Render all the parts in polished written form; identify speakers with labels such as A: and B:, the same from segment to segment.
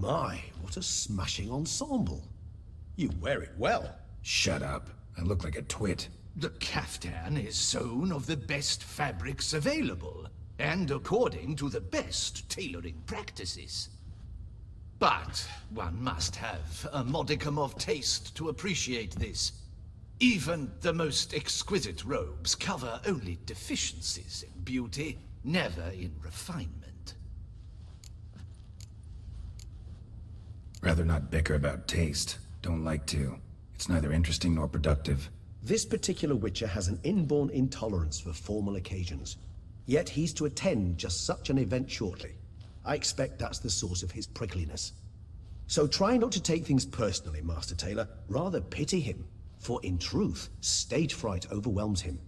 A: My, what a smashing ensemble. You wear it well.
B: Shut up. I look like a twit.
C: The caftan is sewn of the best fabrics available, and according to the best tailoring practices. But one must have a modicum of taste to appreciate this. Even the most exquisite robes cover only deficiencies in beauty, never in refinement.
B: Rather not bicker about taste. Don't like to. It's neither interesting nor productive.
A: This particular Witcher has an inborn intolerance for formal occasions. Yet he's to attend just such an event shortly. I expect that's the source of his prickliness. So try not to take things personally, Master Tailor. Rather pity him. For in truth, stage fright overwhelms him.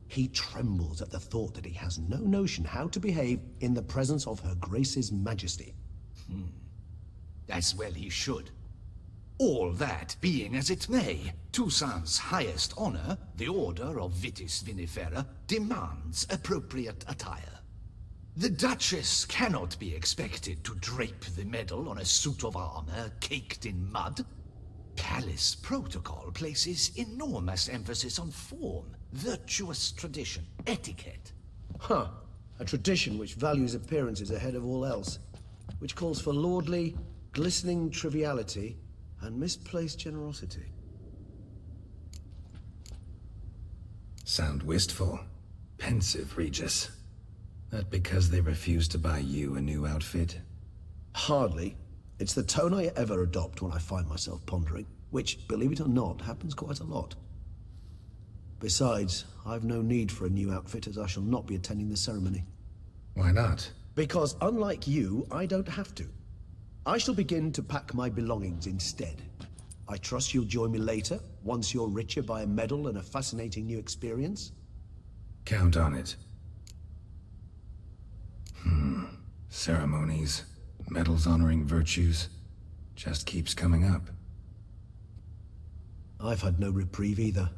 A: He trembles at the thought that he has no notion how to behave in the presence of Her Grace's Majesty.
C: As well he should. All that being as it may, Toussaint's highest honor, the Order of Vitis Vinifera, demands appropriate attire. The Duchess cannot be expected to drape the medal on a suit of armor caked in mud. Palace protocol places enormous emphasis on form, virtuous tradition, etiquette.
A: Huh. A tradition which values appearances ahead of all else. Which calls for lordly, glistening triviality and misplaced generosity.
B: Sound wistful. Pensive, Regis. That because they refuse to buy you a new outfit?
A: Hardly. It's the tone I ever adopt when I find myself pondering, which, believe it or not, happens quite a lot. Besides, I've no need for a new outfit as I shall not be attending the ceremony.
B: Why not?
A: Because unlike you, I don't have to. I shall begin to pack my belongings instead. I trust you'll join me later, once you're richer by a medal and a fascinating new experience?
B: Count on it. Ceremonies, medals honoring virtues, just keeps coming up.
A: I've had no reprieve either.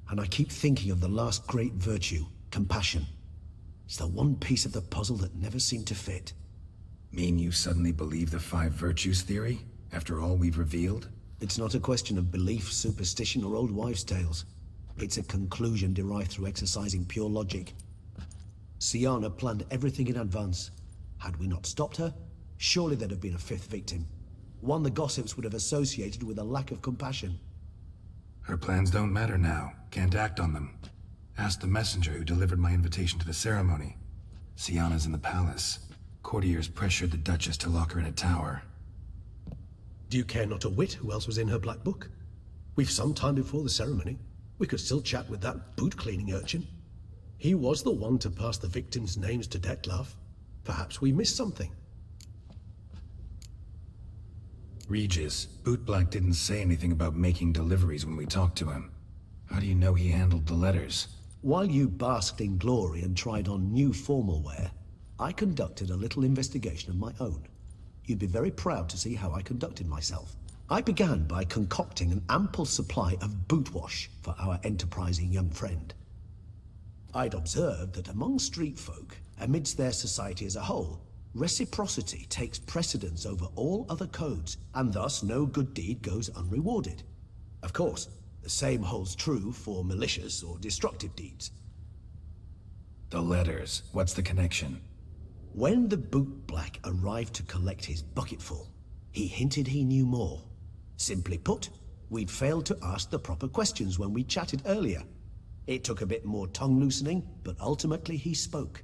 A: And I keep thinking of the last great virtue, compassion. It's the one piece of the puzzle that never seemed to fit.
B: Mean you suddenly believe the 5 virtues theory, after all we've revealed?
A: It's not a question of belief, superstition, or old wives' tales. It's a conclusion derived through exercising pure logic. Syanna planned everything in advance. Had we not stopped her, surely there'd have been a 5th victim. One the gossips would have associated with a lack of compassion.
B: Her plans don't matter now. Can't act on them. Ask the messenger who delivered my invitation to the ceremony. Syanna's in the palace. Courtiers pressured the Duchess to lock her in a tower.
A: Do you care not a whit who else was in her black book? We've some time before the ceremony. We could still chat with that boot-cleaning urchin. He was the one to pass the victims' names to Dettlaff. Perhaps we missed something.
B: Regis, Bootblack didn't say anything about making deliveries when we talked to him. How do you know he handled the letters?
A: While you basked in glory and tried on new formal wear, I conducted a little investigation of my own. You'd be very proud to see how I conducted myself. I began by concocting an ample supply of boot wash for our enterprising young friend. I'd observed that among street folk, amidst their society as a whole, reciprocity takes precedence over all other codes, and thus no good deed goes unrewarded. Of course, the same holds true for malicious or destructive deeds.
B: The letters, what's the connection?
A: When the bootblack arrived to collect his bucketful, he hinted he knew more. Simply put, we'd failed to ask the proper questions when we chatted earlier. It took a bit more tongue-loosening, but ultimately he spoke.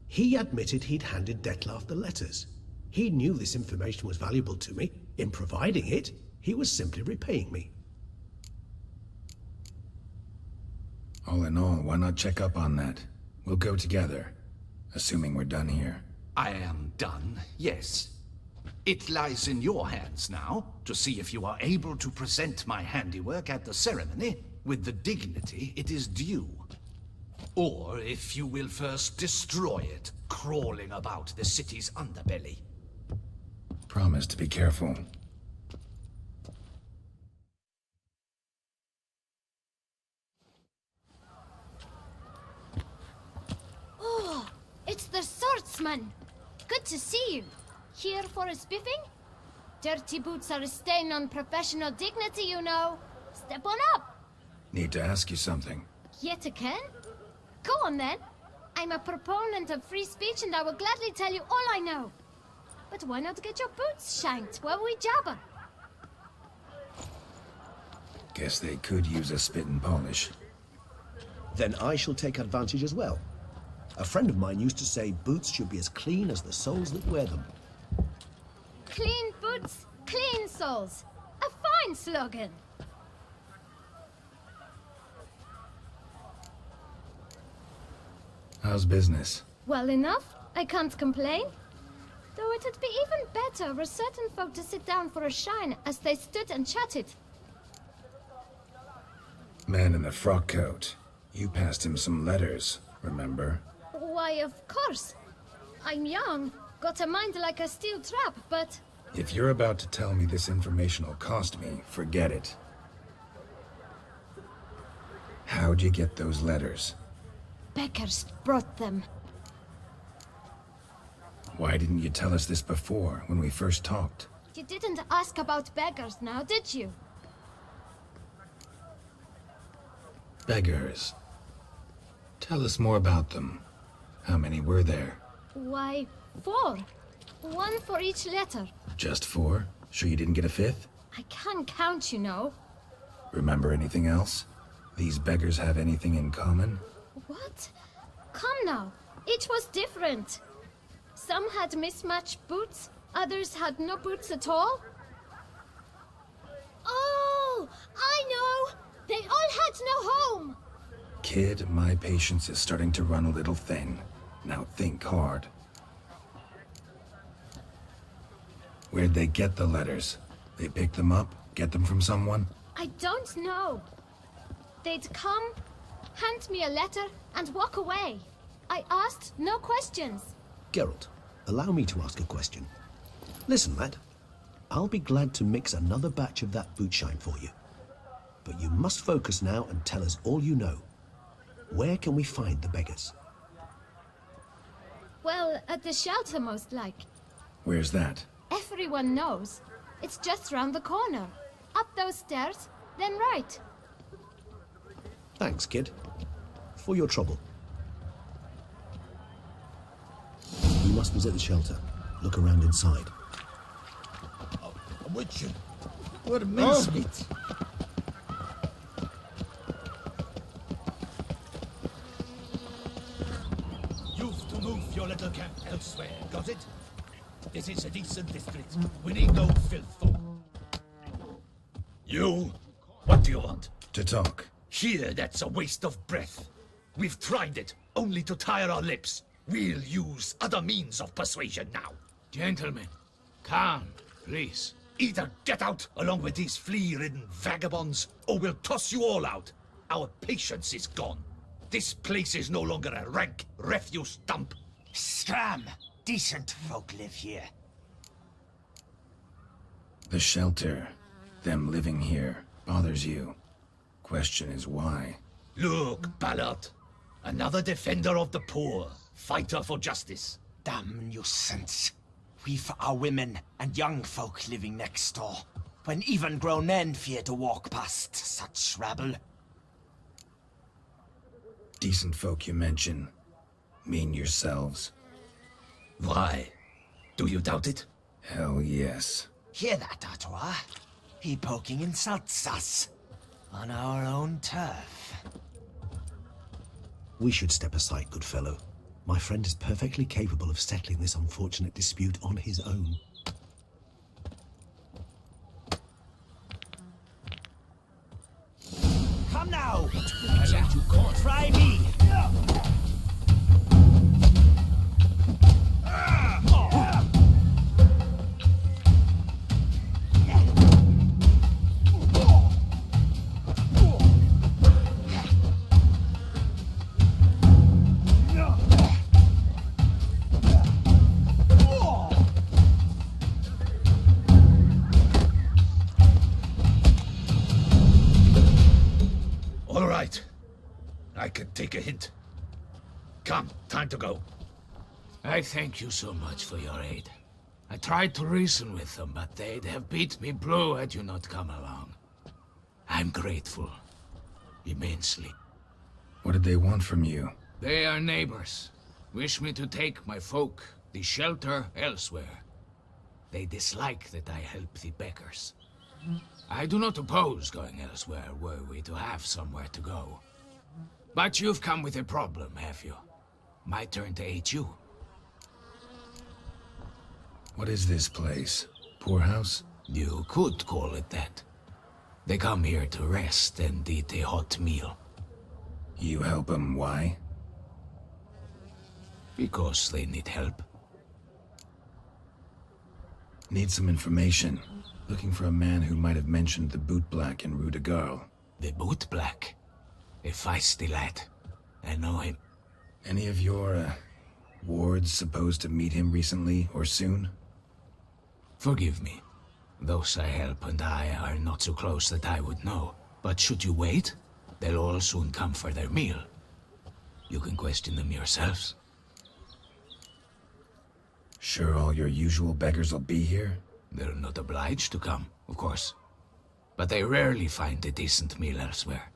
A: He admitted he'd handed Dettlaff the letters. He knew this information was valuable to me. In providing it, he was simply repaying me.
B: All in all, why not check up on that? We'll go together, assuming we're done here.
C: I am done, yes. It lies in your hands now to see if you are able to present my handiwork at the ceremony with the dignity it is due. Or if you will first destroy it, crawling about the city's underbelly.
B: Promise to be careful.
D: Oh, it's the swordsman. Good to see you. Here for a spiffing? Dirty boots are a stain on professional dignity, you know. Step on up.
B: Need to ask you something.
D: Yet again? Go on then. I'm a proponent of free speech and I will gladly tell you all I know. But why not get your boots shanked while we jabber?
B: Guess they could use a spit and polish.
A: Then I shall take advantage as well. A friend of mine used to say boots should be as clean as the soles that wear them.
D: Clean boots, clean soles. A fine slogan.
B: How's business?
D: Well enough. I can't complain. Though it'd be even better for certain folk to sit down for a shine as they stood and chatted.
B: Man in the frock coat. You passed him some letters, remember?
D: Why, of course. I'm young, got a mind like a steel trap, but...
B: If you're about to tell me this information will cost me, forget it. How'd you get those letters?
D: Beggars brought them.
B: Why didn't you tell us this before, when we first talked?
D: You didn't ask about beggars now, did you?
B: Beggars. Tell us more about them. How many were there?
D: Why, 4. 1 for each letter.
B: Just 4? Sure you didn't get a 5th?
D: I can't count, you know.
B: Remember anything else? These beggars have anything in common?
D: What? Come now. Each was different. Some had mismatched boots, others had no boots at all. Oh, I know! They all had no home!
B: Kid, my patience is starting to run a little thin. Now think hard. Where'd they get the letters? They pick them up? Get them from someone?
D: I don't know. They'd come, hand me a letter, and walk away. I asked no questions.
A: Geralt, allow me to ask a question. Listen, lad. I'll be glad to mix another batch of that boot shine for you. But you must focus now and tell us all you know. Where can we find the beggars?
D: Well, at the shelter most like.
B: Where's that?
D: Everyone knows. It's just round the corner. Up those stairs, then right.
A: Thanks, kid. For your trouble. We must visit the shelter. Look around inside.
C: Oh, I'm with you. What a mincemeat. You've to move your little camp elsewhere, got it? This is a decent district. We need no filth folk. You? What do you want?
B: To talk.
C: Here, that's a waste of breath. We've tried it, only to tire our lips. We'll use other means of persuasion now.
E: Gentlemen, calm, please.
C: Either get out along with these flea-ridden vagabonds, or we'll toss you all out. Our patience is gone. This place is no longer a rank refuse dump.
F: Scram! Decent folk live here.
B: The shelter, them living here, bothers you. Question is why?
C: Look, Ballard. Another defender of the poor. Fighter for justice.
F: Damn nuisance. We've our women and young folk living next door, when even grown men fear to walk past such rabble.
B: Decent folk you mention. Mean yourselves.
C: Why? Do you doubt it?
B: Hell yes.
F: Hear that, Artois? He poking insults us. On our own turf.
A: We should step aside, good fellow. My friend is perfectly capable of settling this unfortunate dispute on his own.
F: Come now! Try me!
C: All right. I can take a hint. Come, time to go.
E: I thank you so much for your aid. I tried to reason with them, but they'd have beat me blue had you not come along. I'm grateful. Immensely.
B: What did they want from you?
E: They are neighbors. Wish me to take my folk, the shelter, elsewhere. They dislike that I help the beggars. I do not oppose going elsewhere, were we to have somewhere to go. But you've come with a problem, have you? My turn to aid you.
B: What is this place? Poorhouse?
E: You could call it that. They come here to rest and eat a hot meal.
B: You help them, why?
E: Because they need help.
B: Need some information. Looking for a man who might have mentioned the bootblack in Rue de Garl.
E: The bootblack? A feisty lad. I know him.
B: Any of your, wards supposed to meet him recently or soon?
E: Forgive me. Those I help and I are not so close that I would know. But should you wait, they'll all soon come for their meal. You can question them yourselves.
B: Sure all your usual beggars will be here?
E: They're not obliged to come, of course. But they rarely find a decent meal elsewhere.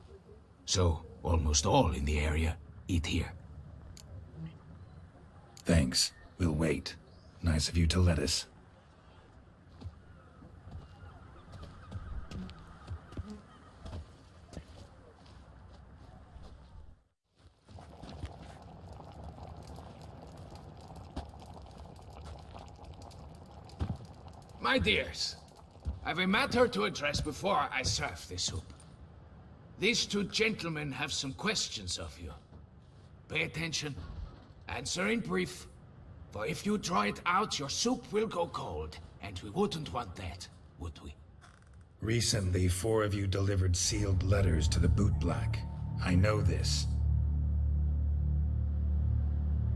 E: So, almost all in the area eat here.
B: Thanks. We'll wait. Nice of you to let us.
E: My dears, I've a matter to address before I serve the soup. These two gentlemen have some questions of you. Pay attention. Answer in brief. For if you draw it out, your soup will go cold. And we wouldn't want that, would we?
B: Recently, 4 of you delivered sealed letters to the bootblack. I know this.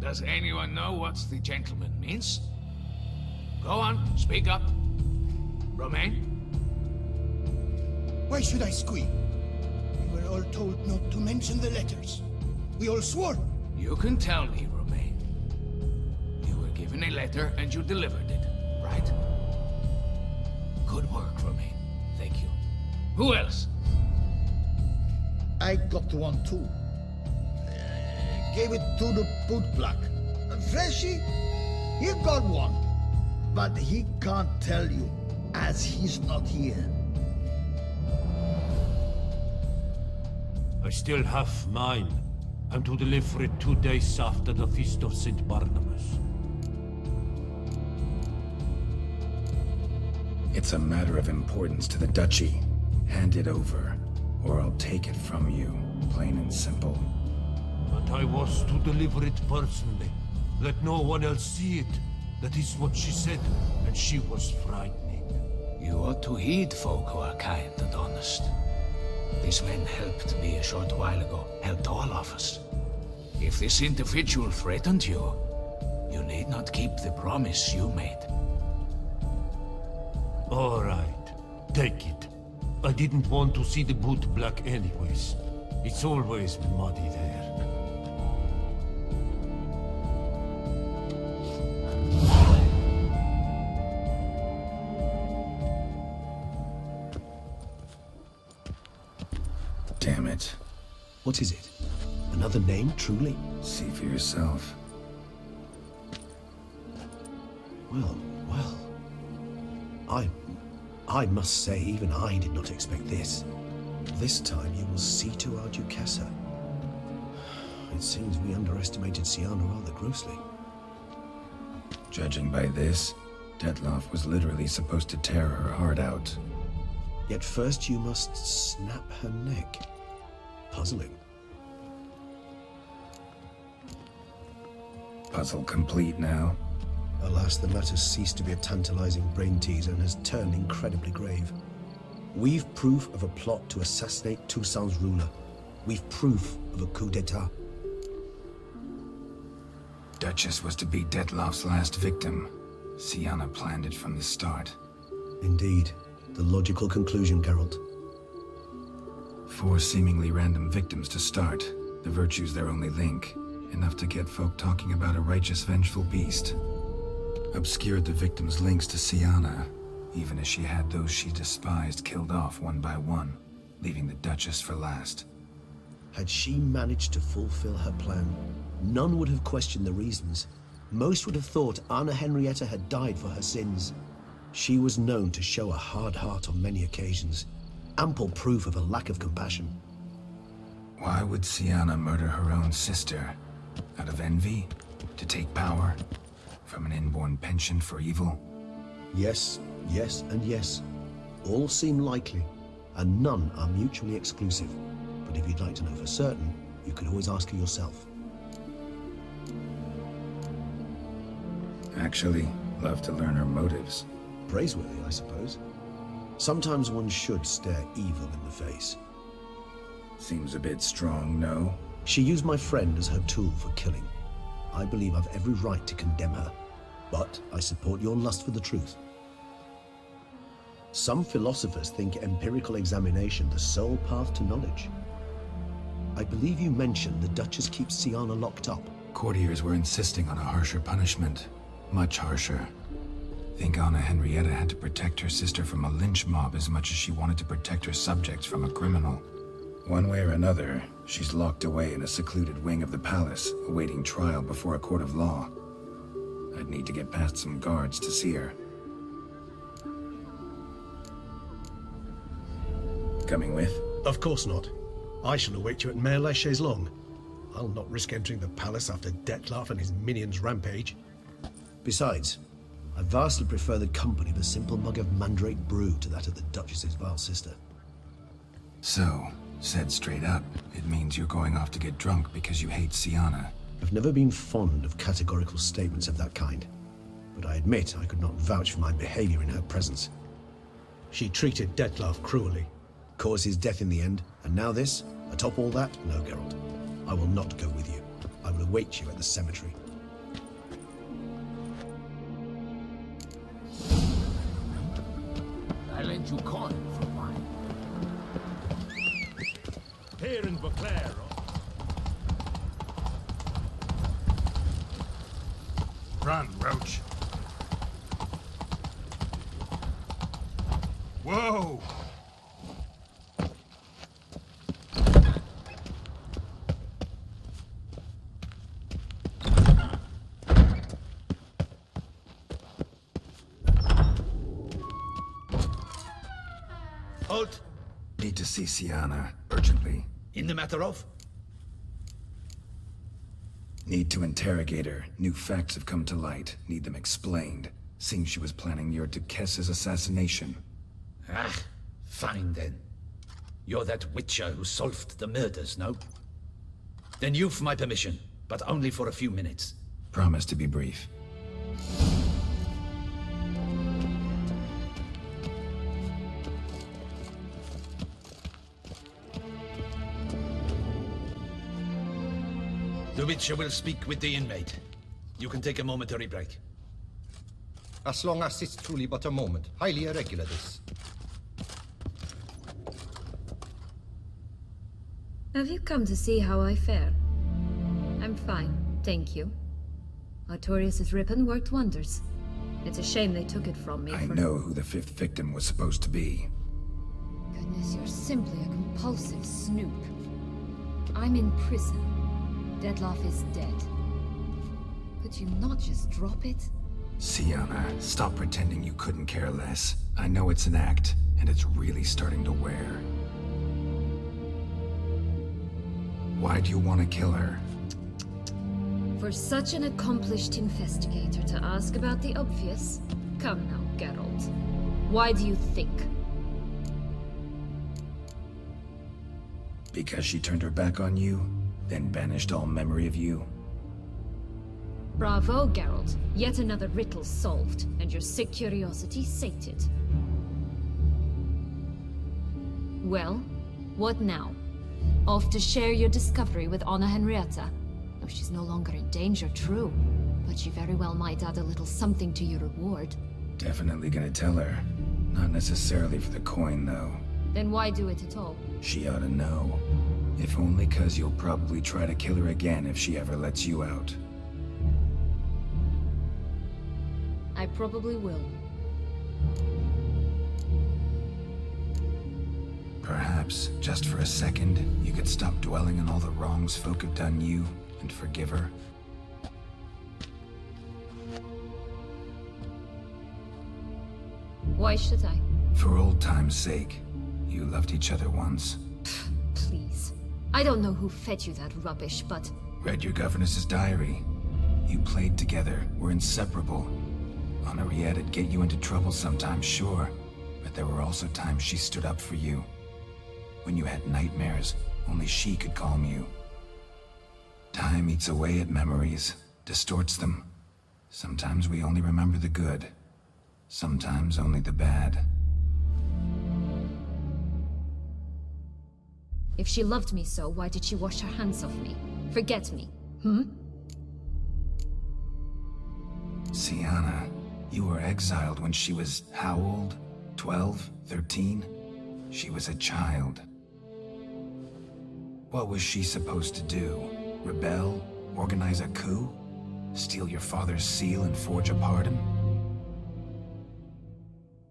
E: Does anyone know what the gentleman means? Go on, speak up. Romain?
G: Why should I squeal? We were all told not to mention the letters. We all swore.
E: You can tell me, Romain. You were given a letter and you delivered it, right? Good work, Romain. Thank you. Who else?
G: I got one too. Gave it to the bootblack. Freshie, he got one. But he can't tell you, as he's not here.
H: I still have mine. I'm to deliver it 2 days after the Feast of St. Barnabas.
B: It's a matter of importance to the Duchy. Hand it over, or I'll take it from you, plain and simple.
H: But I was to deliver it personally. Let no one else see it. That is what she said, and she was frightening.
E: You ought to heed folk who are kind and honest. These men helped me a short while ago, helped all of us. If this individual threatened you, you need not keep the promise you made.
H: All right, take it. I didn't want to see the bootblack anyways. It's always muddy there.
B: Damn it.
A: What is it? Another name, truly?
B: See for yourself.
A: Well. I must say, even I did not expect this. This time you will see to our Duchessa. It seems we underestimated Siana rather grossly.
B: Judging by this, Detloff was literally supposed to tear her heart out.
A: Yet first you must snap her neck. Puzzling.
B: Puzzle complete now.
A: Alas, the matter's ceased to be a tantalizing brain teaser and has turned incredibly grave. We've proof of a plot to assassinate Toussaint's ruler. We've proof of a coup d'etat.
B: Duchess was to be Detloff's last victim. Siana planned it from the start.
A: Indeed. The logical conclusion, Geralt.
B: 4 seemingly random victims to start. The virtue's their only link. Enough to get folk talking about a righteous, vengeful beast. Obscured the victim's links to Siana, even as she had those she despised killed off one by one, leaving the Duchess for last.
A: Had she managed to fulfill her plan, none would have questioned the reasons. Most would have thought Anna Henrietta had died for her sins. She was known to show a hard heart on many occasions, ample proof of a lack of compassion.
B: Why would Siana murder her own sister? Out of envy? To take power? From an inborn penchant for evil?
A: Yes, yes, and yes. All seem likely, and none are mutually exclusive. But if you'd like to know for certain, you could always ask her yourself.
B: Actually, love to learn her motives.
A: Praiseworthy, I suppose. Sometimes one should stare evil in the face.
B: Seems a bit strong, no?
A: She used my friend as her tool for killing. I believe I've every right to condemn her, but I support your lust for the truth. Some philosophers think empirical examination the sole path to knowledge. I believe you mentioned the Duchess keeps Siana locked up.
B: Courtiers were insisting on a harsher punishment. Much harsher. Think Anna Henrietta had to protect her sister from a lynch mob as much as she wanted to protect her subjects from a criminal. One way or another, she's locked away in a secluded wing of the palace, awaiting trial before a court of law. I'd need to get past some guards to see her. Coming with?
A: Of course not. I shall await you at Mare la Chaise-Longue. I'll not risk entering the palace after Dettlaff and his minions rampage. Besides, I vastly prefer the company of a simple mug of mandrake brew to that of the Duchess's vile sister.
B: So, said straight up, it means you're going off to get drunk because you hate Siana.
A: I've never been fond of categorical statements of that kind, but I admit I could not vouch for my behavior in her presence. She treated Dettlaff cruelly, caused his death in the end, and now this? Atop all that? No, Geralt. I will not go with you. I will await you at the cemetery.
E: I lent you coin for wine.
H: Here in Beauclair.
B: Run, Roche. Whoa!
C: Halt!
B: Need to see Siana, urgently.
C: In the matter of?
B: Need to interrogate her. New facts have come to light. Need them explained. Seems she was planning your Duquesse's assassination.
C: Ah, fine then. You're that witcher who solved the murders, no? Then you've my permission, but only for a few minutes.
B: Promise to be brief.
C: The Witcher will speak with the inmate. You can take a momentary break.
I: As long as it's truly but a moment. Highly irregular, this.
J: Have you come to see how I fare? I'm fine, thank you. Artorius' ribbon worked wonders. It's a shame they took it from me.
B: I know who the fifth victim was supposed to be.
J: Goodness, you're simply a compulsive snoop. I'm in prison. Dettlaff is dead. Could you not just drop it?
B: Siana, stop pretending you couldn't care less. I know it's an act, and it's really starting to wear. Why do you want to kill her?
J: For such an accomplished investigator to ask about the obvious? Come now, Geralt. Why do you think?
B: Because she turned her back on you, then banished all memory of you?
J: Bravo, Geralt. Yet another riddle solved, and your sick curiosity sated. Well, what now? Off to share your discovery with Anna Henrietta? Oh, she's no longer in danger, true. But she very well might add a little something to your reward.
B: Definitely gonna tell her. Not necessarily for the coin, though.
J: Then why do it at all?
B: She ought to know. If only 'cause you'll probably try to kill her again if she ever lets you out.
J: I probably will.
B: Perhaps, just for a second, you could stop dwelling on all the wrongs folk have done you, and forgive her.
J: Why should I?
B: For old time's sake. You loved each other once.
J: Please. I don't know who fed you that rubbish, but...
B: Read your governess's diary. You played together, were inseparable. Henriette'd get you into trouble sometimes, sure. But there were also times she stood up for you. When you had nightmares, only she could calm you. Time eats away at memories, distorts them. Sometimes we only remember the good. Sometimes only the bad.
J: If she loved me so, why did she wash her hands off me? Forget me, hmm?
B: Syanna, you were exiled when she was how old? 12? 13? She was a child. What was she supposed to do? Rebel? Organize a coup? Steal your father's seal and forge a pardon?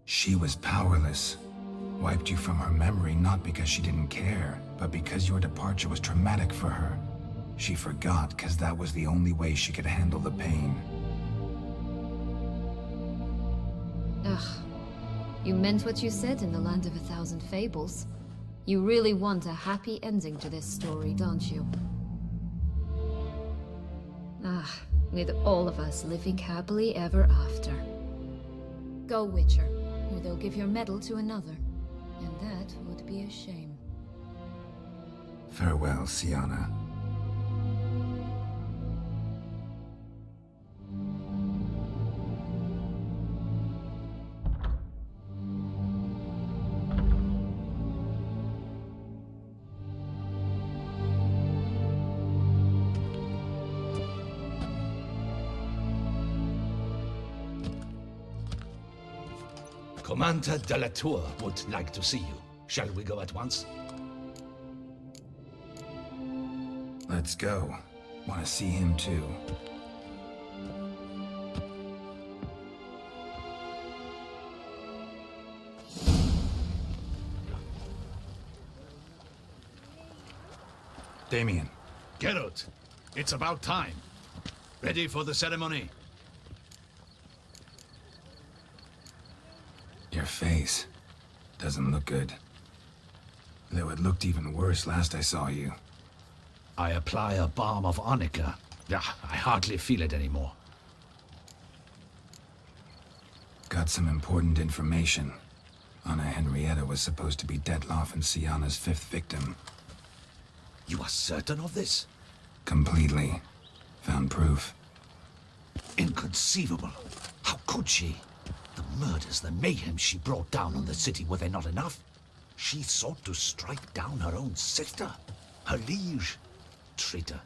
B: She was powerless. Wiped you from her memory not because she didn't care, but because your departure was traumatic for her. She forgot because that was the only way she could handle the pain.
J: Ugh. You meant what you said in the Land of a Thousand Fables. You really want a happy ending to this story, don't you? Ah, with all of us living happily ever after. Go, Witcher, or they'll give your medal to another. And that would be a shame.
B: Farewell, Syanna.
C: Commander de la Tour would like to see you. Shall we go at once?
B: Let's go. Want to see him too. Damien.
C: Geralt, it's about time. Ready for the ceremony?
B: Your face doesn't look good. Though it looked even worse last I saw you.
C: I apply a balm of arnica. Yeah, I hardly feel it anymore.
B: Got some important information. Anna Henrietta was supposed to be Detloff and Syanna's 5th victim.
C: You are certain of this?
B: Completely. Found proof.
C: Inconceivable. How could she? The murders, the mayhem she brought down on the city, were they not enough? She sought to strike down her own sister, her liege. Traitor.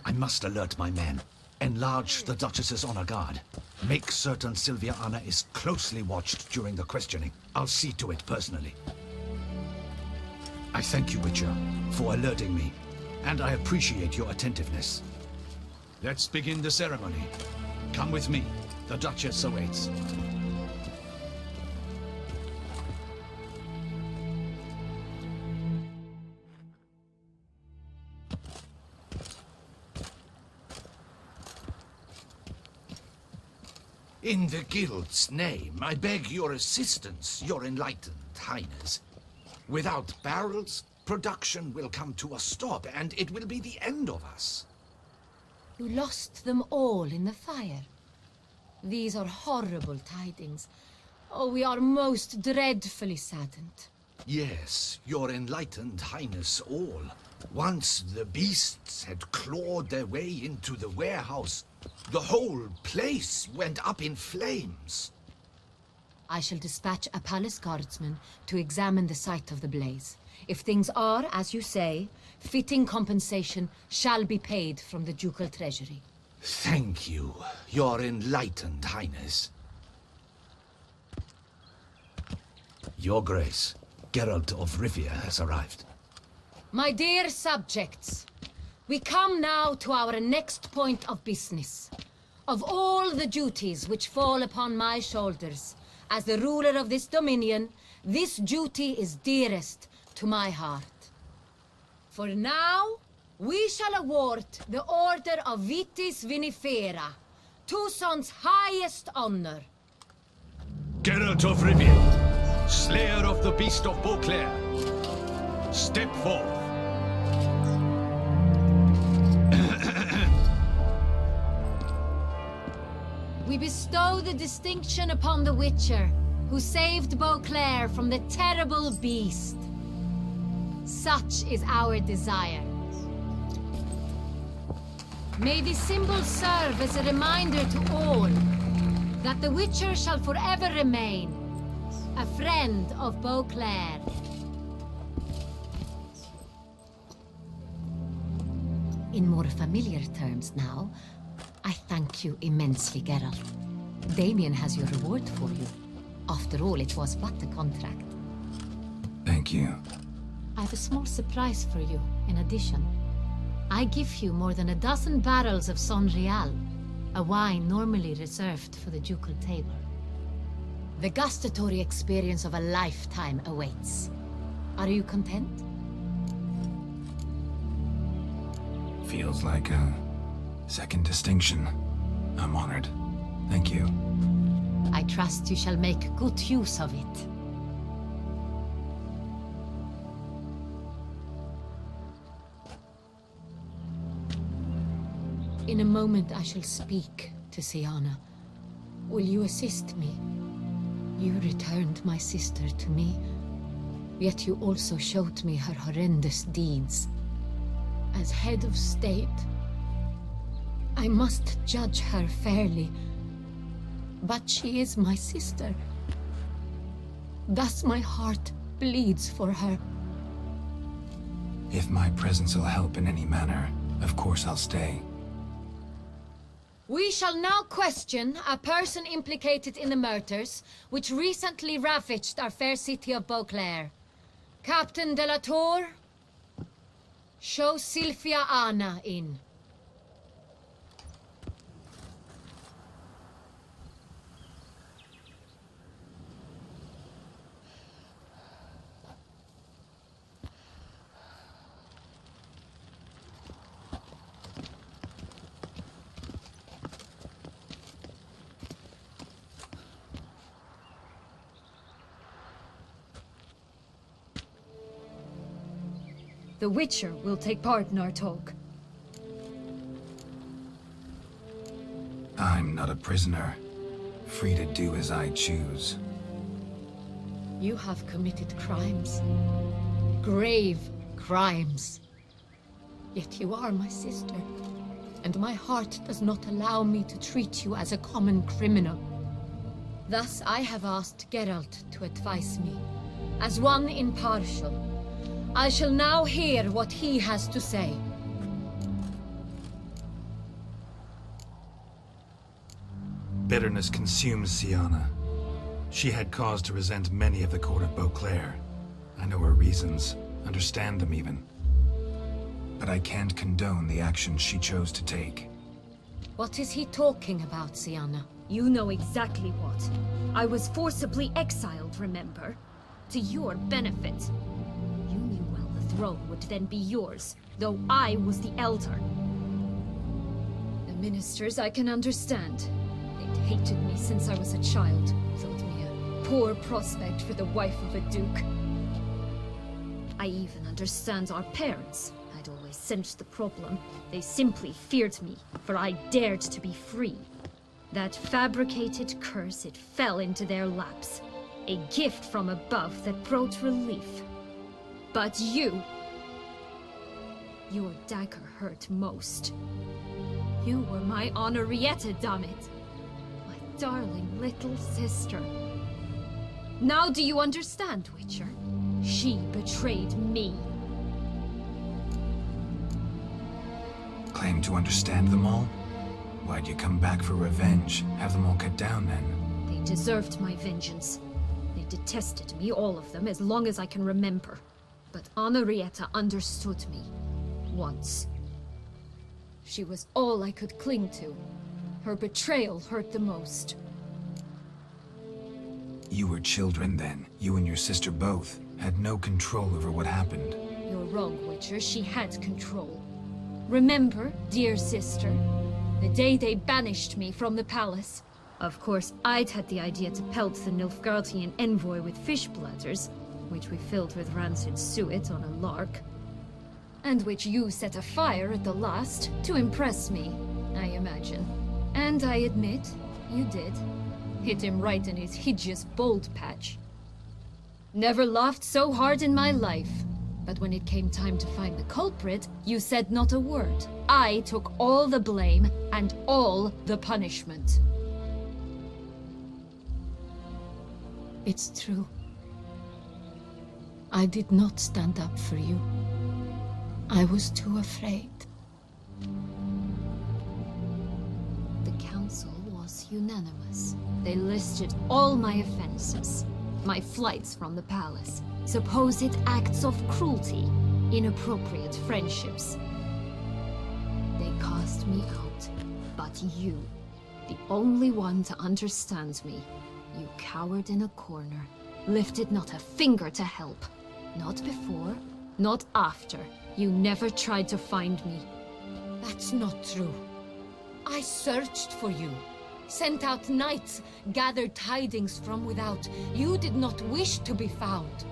C: I must alert my men. Enlarge the Duchess's honor guard. Make certain Sylvia Anna is closely watched during the questioning. I'll see to it personally. I thank you, Witcher, for alerting me, and I appreciate your attentiveness. Let's begin the ceremony. Come with me. The Duchess awaits. In the Guild's name, I beg your assistance, your enlightened highness. Without barrels, production will come to a stop, and it will be the end of us.
K: You lost them all in the fire. These are horrible tidings. Oh, we are most dreadfully saddened.
C: Yes, your enlightened highness all. Once the beasts had clawed their way into the warehouse, the whole place went up in flames.
K: I shall dispatch a palace guardsman to examine the site of the blaze. If things are, as you say, fitting compensation shall be paid from the ducal treasury.
C: Thank you, your enlightened highness. Your Grace, Geralt of Rivia has arrived.
K: My dear subjects, we come now to our next point of business. Of all the duties which fall upon my shoulders, as the ruler of this dominion, this duty is dearest to my heart. For now, we shall award the Order of Vitis Vinifera, Toussaint's highest honor.
L: Geralt of Rivia, Slayer of the Beast of Beauclair, step forth.
K: We bestow the distinction upon the Witcher, who saved Beauclair from the terrible beast. Such is our desire. May this symbol serve as a reminder to all that the Witcher shall forever remain a friend of Beauclair. In more familiar terms now, I thank you immensely, Geralt. Damien has your reward for you. After all, it was but a contract.
B: Thank you.
K: I have a small surprise for you, in addition. I give you more than a dozen barrels of Sonreal, a wine normally reserved for the ducal table. The gustatory experience of a lifetime awaits. Are you content?
B: Feels like a second distinction. I'm honored. Thank you.
K: I trust you shall make good use of it. In a moment I shall speak to Syanna. Will you assist me? You returned my sister to me, yet you also showed me her horrendous deeds. As head of state, I must judge her fairly, but she is my sister. Thus my heart bleeds for her.
B: If my presence will help in any manner, of course I'll stay.
K: We shall now question a person implicated in the murders which recently ravaged our fair city of Beauclair. Captain de la Tour, show Sylvia Anna in.
J: The Witcher will take part in our talk.
B: I'm not a prisoner, free to do as I choose.
K: You have committed crimes. Grave crimes. Yet you are my sister, and my heart does not allow me to treat you as a common criminal. Thus I have asked Geralt to advise me, as one impartial. I shall now hear what he has to say.
B: Bitterness consumes Syanna. She had cause to resent many of the court of Beauclair. I know her reasons, understand them even. But I can't condone the actions she chose to take.
K: What is he talking about, Syanna?
J: You know exactly what. I was forcibly exiled, remember? To your benefit. You knew well the throne would then be yours, though I was the elder. The ministers I can understand. They'd hated me since I was a child. Thought me a poor prospect for the wife of a duke. I even understand our parents. I'd always sensed the problem. They simply feared me, for I dared to be free. That fabricated curse, it fell into their laps. A gift from above that brought relief. But you... Your dagger hurt most. You were my Henrietta, damn it. My darling little sister. Now do you understand, Witcher? She betrayed me.
B: Claim to understand them all? Why'd you come back for revenge? Have them all cut down then?
J: They deserved my vengeance. They detested me, all of them, as long as I can remember. But Henrietta understood me. Once. She was all I could cling to. Her betrayal hurt the most.
B: You were children then. You and your sister both had no control over what happened.
J: You're wrong, Witcher. She had control. Remember, dear sister, the day they banished me from the palace? Of course, I'd had the idea to pelt the Nilfgaardian envoy with fish bladders, which we filled with rancid suet on a lark, and which you set afire at the last to impress me, I imagine. And I admit, you did. Hit him right in his hideous bald patch. Never laughed so hard in my life. But when it came time to find the culprit, you said not a word. I took all the blame and all the punishment.
K: It's true. I did not stand up for you. I was too afraid.
J: The council was unanimous. They listed all my offenses. My flights from the palace, supposed acts of cruelty, inappropriate friendships. They cast me out, but you, the only one to understand me, you cowered in a corner, lifted not a finger to help. Not before, not after. You never tried to find me.
K: That's not true. I searched for you. Sent out knights, gathered tidings from without. You did not wish to be found.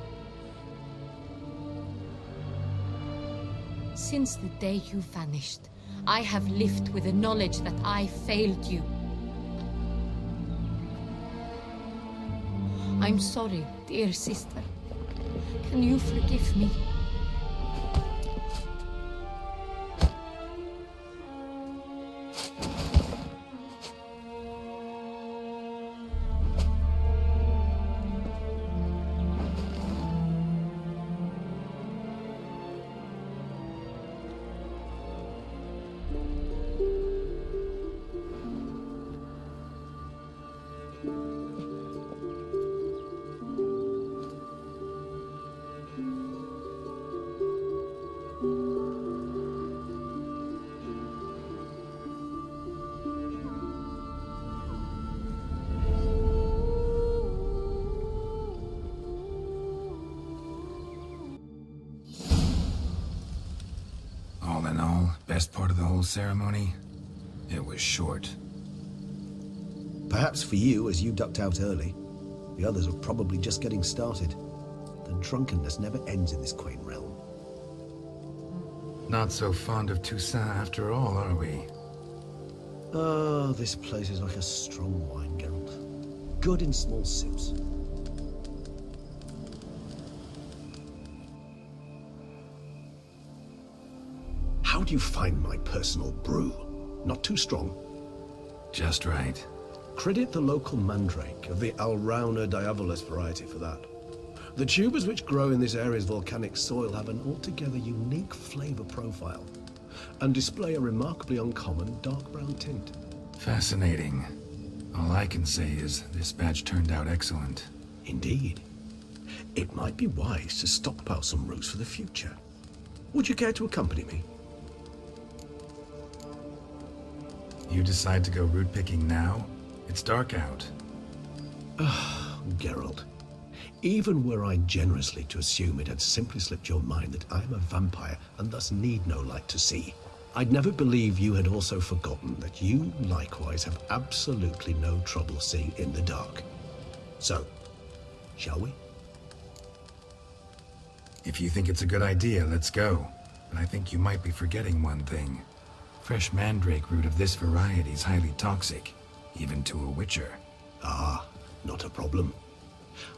K: Since the day you vanished, I have lived with the knowledge that I failed you. I'm sorry, dear sister. Can you forgive me?
B: All in all, best part of the whole ceremony? It was short.
A: Perhaps for you, as you ducked out early. The others are probably just getting started. The drunkenness never ends in this quaint realm.
B: Not so fond of Toussaint after all, are we?
A: Oh, this place is like a strong wine, Geralt. Good in small sips. How do you find my personal brew? Not too strong?
B: Just right.
A: Credit the local mandrake of the Alrauna diabolus variety for that. The tubers which grow in this area's volcanic soil have an altogether unique flavor profile and display a remarkably uncommon dark brown tint.
B: Fascinating. All I can say is this batch turned out excellent.
A: Indeed. It might be wise to stockpile some roots for the future. Would you care to accompany me?
B: You decide to go root picking now? It's dark out.
A: Geralt, even were I generously to assume it had simply slipped your mind that I am a vampire and thus need no light to see, I'd never believe you had also forgotten that you likewise have absolutely no trouble seeing in the dark. So, shall we?
B: If you think it's a good idea, let's go. But I think you might be forgetting one thing. Fresh mandrake root of this variety is highly toxic, even to a witcher.
A: Ah, not a problem.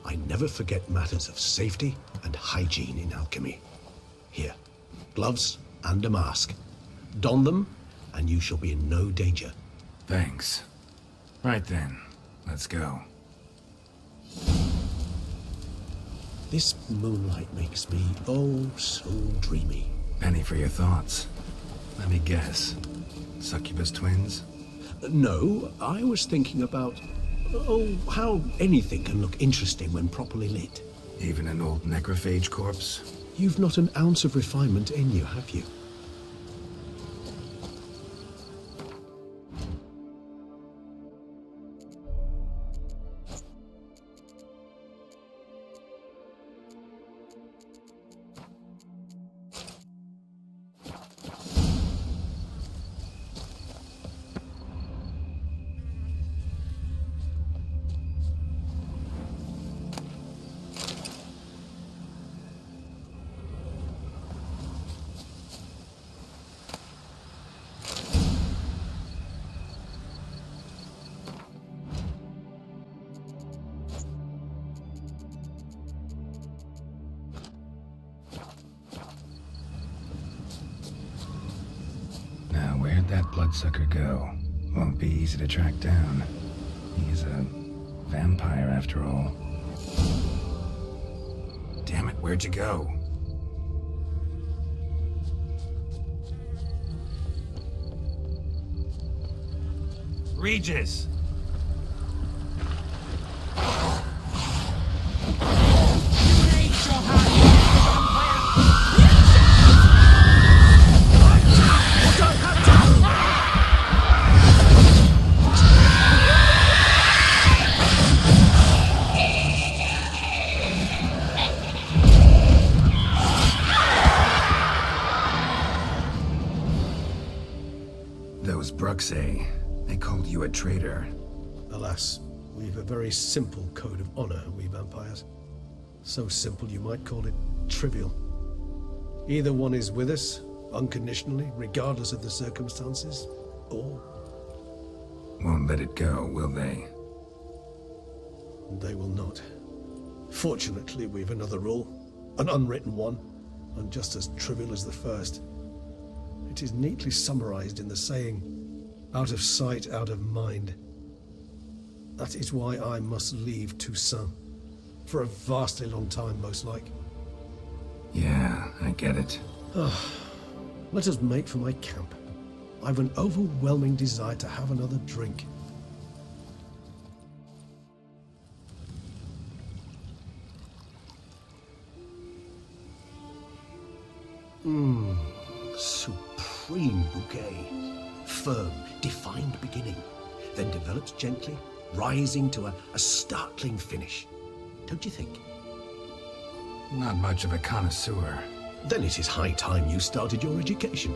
A: I never forget matters of safety and hygiene in alchemy. Here, gloves and a mask. Don them, and you shall be in no danger.
B: Thanks. Right then, let's go.
A: This moonlight makes me, oh, so dreamy.
B: Penny for your thoughts. Let me guess. Succubus twins?
A: No, I was thinking about, oh, how anything can look interesting when properly lit.
B: Even an old necrophage corpse?
A: You've not an ounce of refinement in you, have you?
B: let that bloodsucker go. Won't be easy to track down. He's a vampire after all. Damn it, where'd you go? Regis! Those Bruxay, they called you a traitor.
A: Alas, we've a very simple code of honor, we vampires. So simple you might call it trivial. Either one is with us, unconditionally, regardless of the circumstances, or...
B: Won't let it go, will they?
A: They will not. Fortunately, we've another rule, an unwritten one, and just as trivial as the first. It is neatly summarized in the saying, out of sight, out of mind. That is why I must leave Toussaint. For a vastly long time, most like.
B: Yeah, I get it.
A: Let us make for my camp. I've an overwhelming desire to have another drink. Supreme bouquet. Firm, defined beginning, then develops gently, rising to a startling finish. Don't you think?
B: Not much of a connoisseur.
A: Then it is high time you started your education.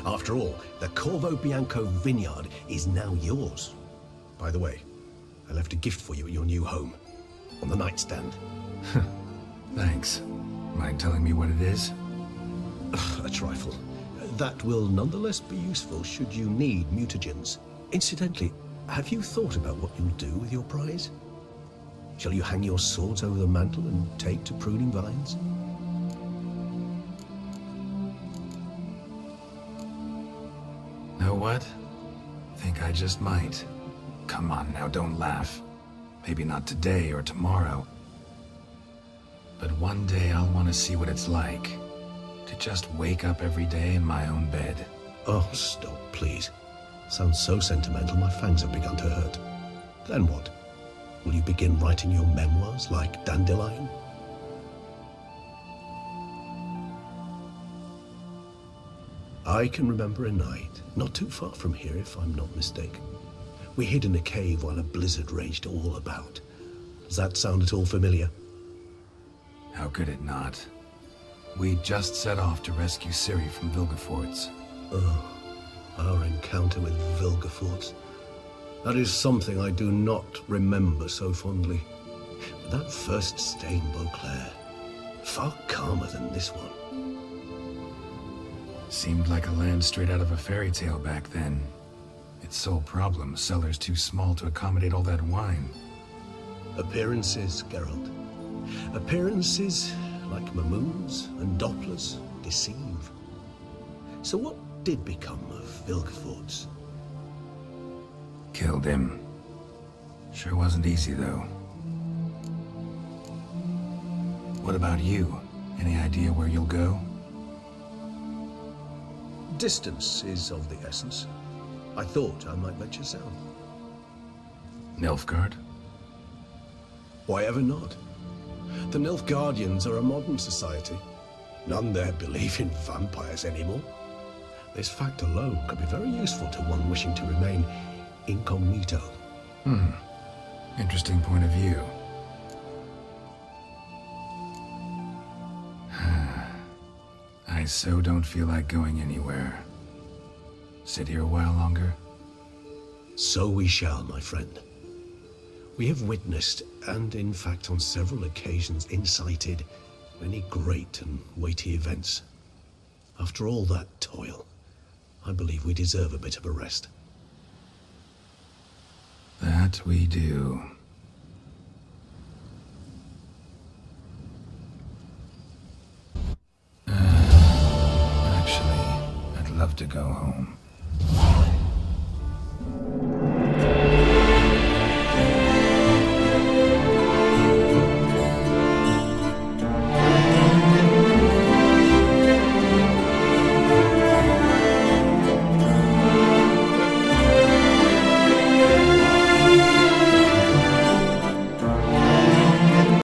A: After all, the Corvo Bianco vineyard is now yours. By the way, I left a gift for you at your new home, on the nightstand.
B: Thanks. Mind telling me what it is?
A: A trifle. That will nonetheless be useful should you need mutagens. Incidentally, have you thought about what you'll do with your prize? Shall you hang your swords over the mantle and take to pruning vines?
B: Know what? Think I just might. Come on now, don't laugh. Maybe not today or tomorrow. But one day I'll want to see what it's like. To just wake up every day in my own bed.
A: Oh, stop, please. Sounds so sentimental, my fangs have begun to hurt. Then what? Will you begin writing your memoirs like Dandelion? I can remember a night, not too far from here if I'm not mistaken. We hid in a cave while a blizzard raged all about. Does that sound at all familiar?
B: How could it not? We just set off to rescue Ciri from Vilgefortz.
A: Oh, our encounter with Vilgefortz. That is something I do not remember so fondly. But that first stay in Beauclair, far calmer than this one.
B: Seemed like a land straight out of a fairy tale back then. Its sole problem, cellars too small to accommodate all that wine.
A: Appearances, Geralt. Appearances, like Mamoons and Dopplers, deceive. So what did become of Vilgefortz?
B: Killed him. Sure wasn't easy, though. What about you? Any idea where you'll go?
A: Distance is of the essence. I thought I might venture south.
B: Nilfgaard?
A: Why ever not? The Nilfgaardians are a modern society. None there believe in vampires anymore. This fact alone could be very useful to one wishing to remain incognito.
B: Interesting point of view. I so don't feel like going anywhere. Sit here a while longer?
A: So we shall, my friend. We have witnessed, and in fact on several occasions incited, many great and weighty events. After all that toil, I believe we deserve a bit of a rest.
B: That we do. Actually, I'd love to go home.